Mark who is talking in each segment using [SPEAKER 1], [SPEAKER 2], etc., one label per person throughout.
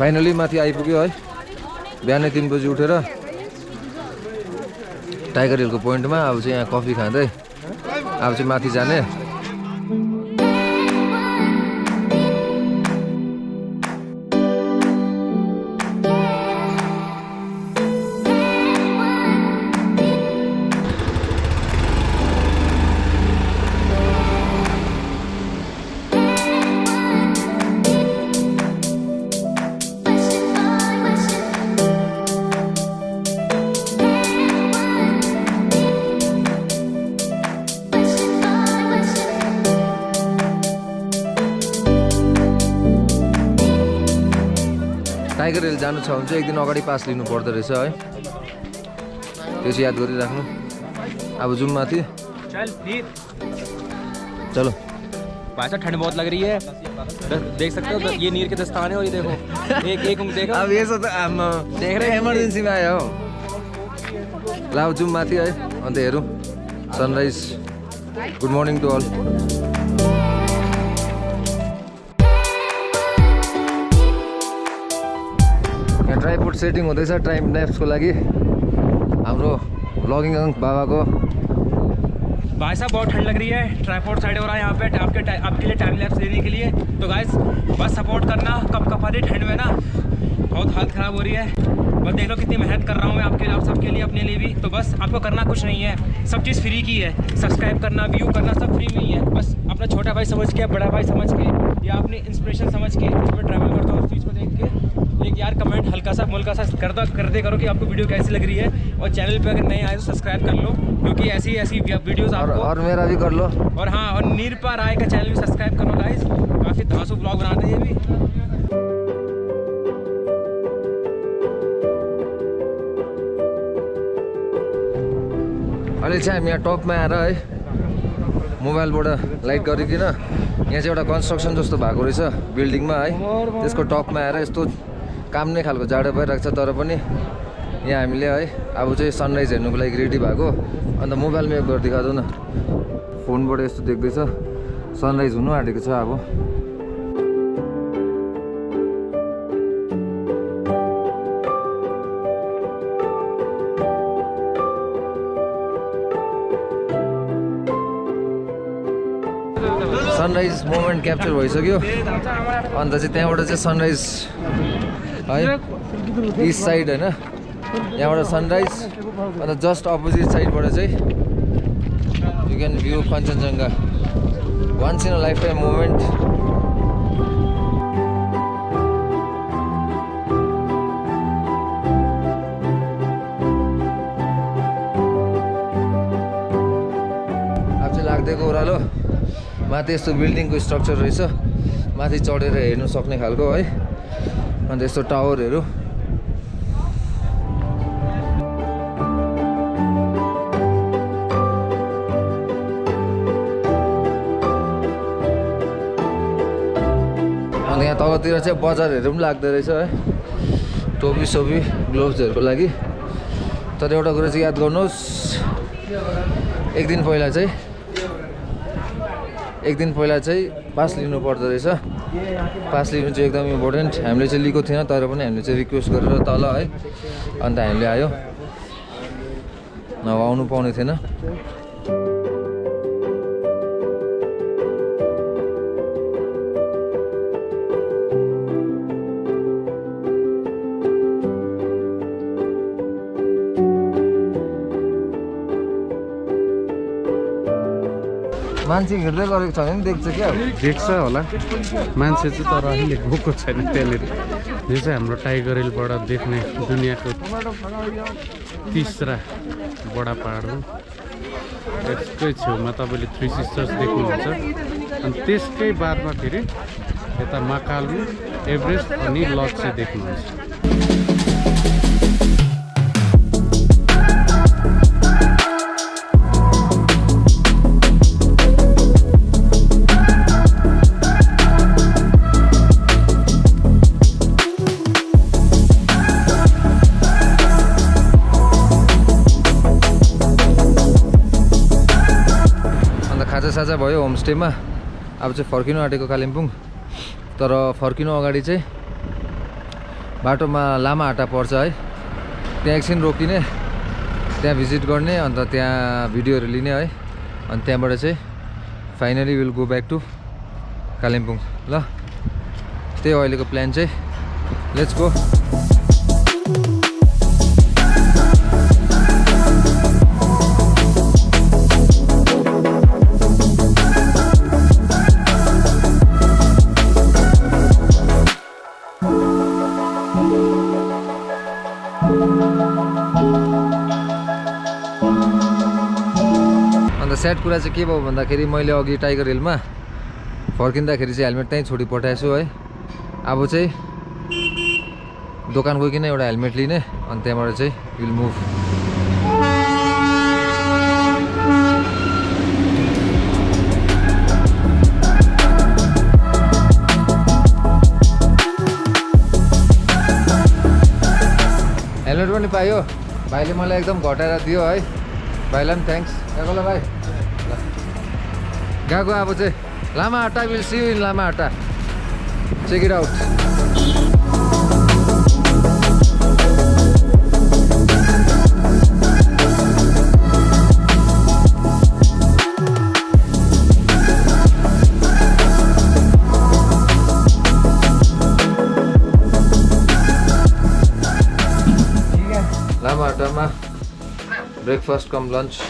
[SPEAKER 1] Finally माथि आइपुग्यो है। बिहानै 3 बजी उठेर टाइगर हिलको पोइन्टमा अब चाहिँ यहाँ कफी खाँदै अब चाहिँ माथि जाने। टाइगर हिल जानु छ भने चाहिँ एक दिन अगाडि पास लिनु पर्दो रहेछ है। त्यो चाहिँ याद गरिराख्नु। अब जाउँ माथि। चलो।
[SPEAKER 2] भाई साहब ठंड बहुत लग रही है, देख सकते हो ये नीर के दस्तान है और ये देखो एक देखो।
[SPEAKER 1] अब ये सब हम देख रहे इमर्जेन्सीमा आयो। ल जाउँ माथि है अन्त हेरौँ sunrise. Good morning to all. Tripod setting हुँदैछ टाइम ल्याप्सको लागि हाम्रो ब्लगिङ अङ्क बाबाको।
[SPEAKER 2] भाई साहब बहुत ठंड लग रही है, ट्राइपॉड साइड हो रहा है यहाँ पे आपके लिए टाइम लैप्स देने के लिए। तो गाइस बस सपोर्ट करना, कपकपाती ठंड में ना बहुत हालत ख़राब हो रही है। बस देख लो कितनी मेहनत कर रहा हूँ मैं आपके लिए, आप सबके लिए, अपने लिए भी। तो बस आपको करना कुछ नहीं है, सब चीज़ फ्री की है। सब्सक्राइब करना, व्यू करना सब फ्री में ही है। बस अपना छोटा भाई समझ के, बड़ा भाई समझ के या अपनी इंस्पिरेशन समझ के मैं ट्रैवल करता हूँ उस चीज़ को देख के एक यार कमेंट हल्का सा मुल्का सा कर दे करो कि आपको वीडियो कैसी लग रही है। और चैनल पे अगर नए आए तो सब्सक्राइब कर लो, क्योंकि ऐसी वीडियोस आपको
[SPEAKER 1] और मेरा भी कर लो।
[SPEAKER 2] और हाँ, और नीरपा राय का चैनल भी सब्सक्राइब करो गाइस, काफ़ी धांसू ब्लॉग बनाते हैं ये भी।
[SPEAKER 1] अहिले चाहिँ हामी यहाँ टपमा आएर है मोबाइलबाट लाइट गरिकन यहाँ चाहिँ एउटा कन्स्ट्रक्सन जस्तो भएको रहेछ बिल्डिङमा है। त्यसको टपमा आएर यस्तो काम नै खालको जाडो भइरहेको छ, तर पनि यहाँ हामीले है अब चाहिँ सनराइज हेर्नुको लागि रेडी भएको। अन्त मोबाइलमा एक गरेर देखाउँदैन, फोनबाट यस्तो देख्दैछ सनराइज हुनु आँटेको छ अब। सनराइज मोमेन्ट क्याप्चर भइसक्यो। अन्त चाहिँ त्यहाँबाट चाहिँ सनराइज है इस्ट साइड होइन, यहाँबाट सनराइज। अन्त जस्ट अपोजिट साइडबाट चाहिँ you can view Kanchenjunga. Once in a lifetime moment. अब चाहिँ लाग्दैको ओह्रालो माथि यस्तो बिल्डिङको स्ट्रक्चर रहेछ, माथि चढेर हेर्नु सक्ने खालको है। अन्त यस्तो टावरहरू। अन्त यहाँ तलतिर चाहिँ बजारहरू पनि लाग्दो रहेछ है, टोपी सोपी ग्लोभ्सहरूको लागि। तर एउटा कुरा चाहिँ याद गर्नुहोस्, एक दिन पहिला चाहिँ पास लिनु पर्दो रहेछ। पास लिनु चाहिँ एकदम इम्पोर्टेन्ट। हामीले चाहिँ लिएको थिएन, तर पनि हामीले चाहिँ रिक्वेस्ट गरेर तल है अन्त हामीले आयो, नभए आउनु पाउने थिएन। मान्छे हिँड्दै गरेको छ भने देख्छ क्या,
[SPEAKER 3] देख्छ होला मान्छे चाहिँ, तर अहिले गएको छैन त्यहाँनिर। यो चाहिँ हाम्रो टाइगर हिलबाट देख्ने दुनियाँको तीसरा बडा पहाड हो। यसकै छेउमा तपाईँले थ्री सिस्टर्स देख्नुहुन्छ। अनि त्यसकै बादमा फेरि यता महाकाल, एभरेस्ट अनि लप्चे देख्नुहुन्छ।
[SPEAKER 1] साझा भयो होमस्टेमा। अब चाहिँ फर्किनु आँटेको कालिम्पोङ। तर फर्किनु अगाडि चाहिँ बाटोमा लामाहट्टा पर्छ है, त्यहाँ एकछिन रोकिने, त्यहाँ भिजिट गर्ने, अन्त त्यहाँ भिडियोहरू लिने है, अनि त्यहाँबाट चाहिँ finally will go back to Kalimpong. ल त्यही अहिलेको प्लान चाहिँ, लेट्स गो। स्याड कुरा चाहिँ के भयो भन्दाखेरि मैले अघि टाइगर हिलमा फर्किँदाखेरि चाहिँ हेलमेट त्यहीँ छोडी पठाएछु है। अब चाहिँ दोकान गइकन एउटा हेलमेट लिने, अनि त्यहाँबाट चाहिँ विल मुभ। हेलमेट पनि पायो भाइले, मलाई एकदम घटाएर दियो है, भाइलाई पनि थ्याङ्क्स। ल भाइ गएको अब चाहिँ Lamahatta, will see you in Lamahatta, check it out. लामाहट्टामा breakfast cum lunch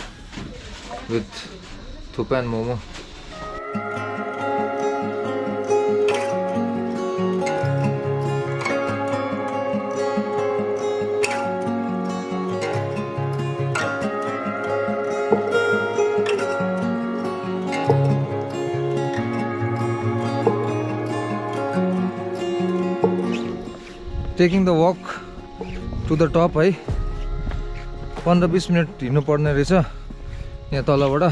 [SPEAKER 1] with thuppa and momo. Taking the walk to the top है, 15-20 मिनट हिँड्नु पर्ने रहेछ यहाँ तलबाट।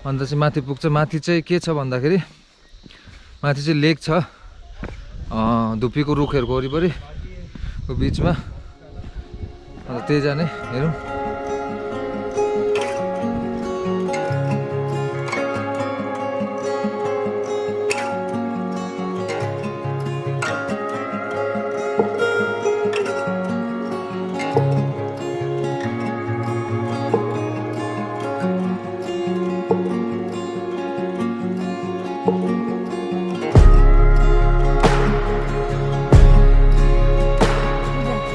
[SPEAKER 1] अन्त चाहिँ माथि पुग्छ। माथि चाहिँ के छ भन्दाखेरि माथि चाहिँ लेक छ, धुप्पीको रुखहरूको वरिपरिको बिचमा, अन्त त्यही जाने हेरौँ।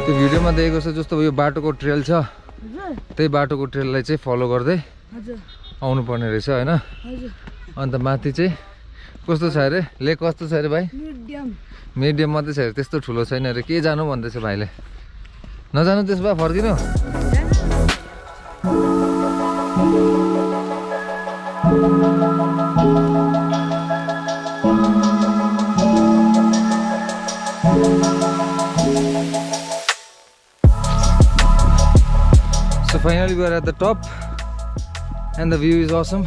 [SPEAKER 1] त्यो भिडियोमा देखेको छ जस्तो यो बाटोको ट्रेल छ, त्यही बाटोको ट्रेललाई चाहिँ फलो गर्दै आउनु पर्ने रहेछ होइन। अन्त माथि चाहिँ कस्तो छ अरे लेक, कस्तो छ अरे भाइ? मिडियम मात्रै छ अरे, त्यस्तो ठुलो छैन अरे। के जानु भन्दैछ भाइले? नजानु त्यसो भए फर्किनु। So finally we are at the top and the view is awesome,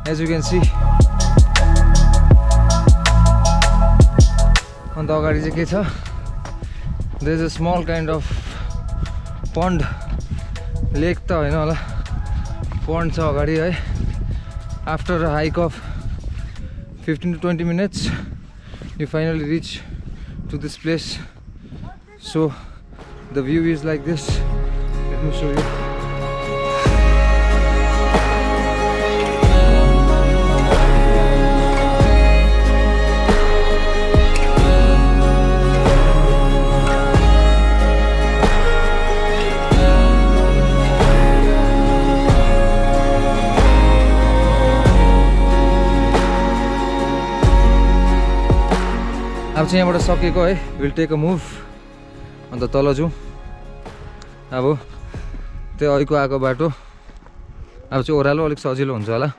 [SPEAKER 1] as you can see. On the agadi चाहिँ के छ, there is a small kind of pond, lake त हैन होला, pond छ अगाडि है। After a hike of 15 to 20 minutes you finally reach to this place. So the view is like this. Let me show you. अब चाहिँ यहाँबाट सकेको है, विल टेक अ मुभ, अन्त तल जाउँ। अब त्यो अहिलेको आएको बाटो अब चाहिँ ओह्रालो अलिक सजिलो हुन्छ होला।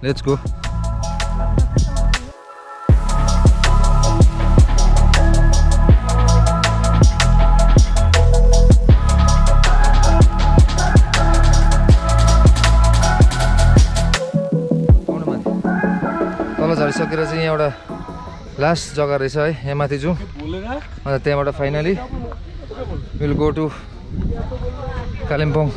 [SPEAKER 1] Let's go. तल झरिसकेर चाहिँ यहाँ एउटा लास्ट जग्गा रहेछ है, यहाँ माथि जाउँ। अन्त त्यहाँबाट finally will go to Kalimpong.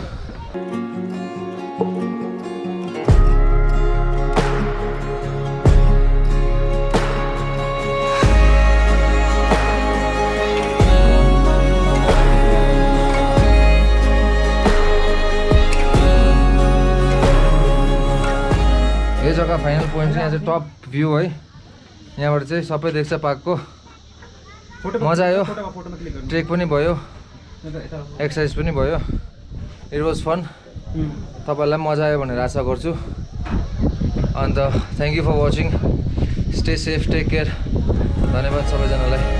[SPEAKER 1] Final point चाहिँ यहाँ चाहिँ टप भ्यू है, यहाँबाट चाहिँ सबै देख्छ पार्कको। मजा आयो, ट्रेक पनि भयो, एक्सर्साइज पनि भयो, इट वाज फन। तपाईँहरूलाई पनि मजा आयो भनेर आशा गर्छु। अन्त thank you for watching, stay safe, take care, धन्यवाद सबैजनालाई।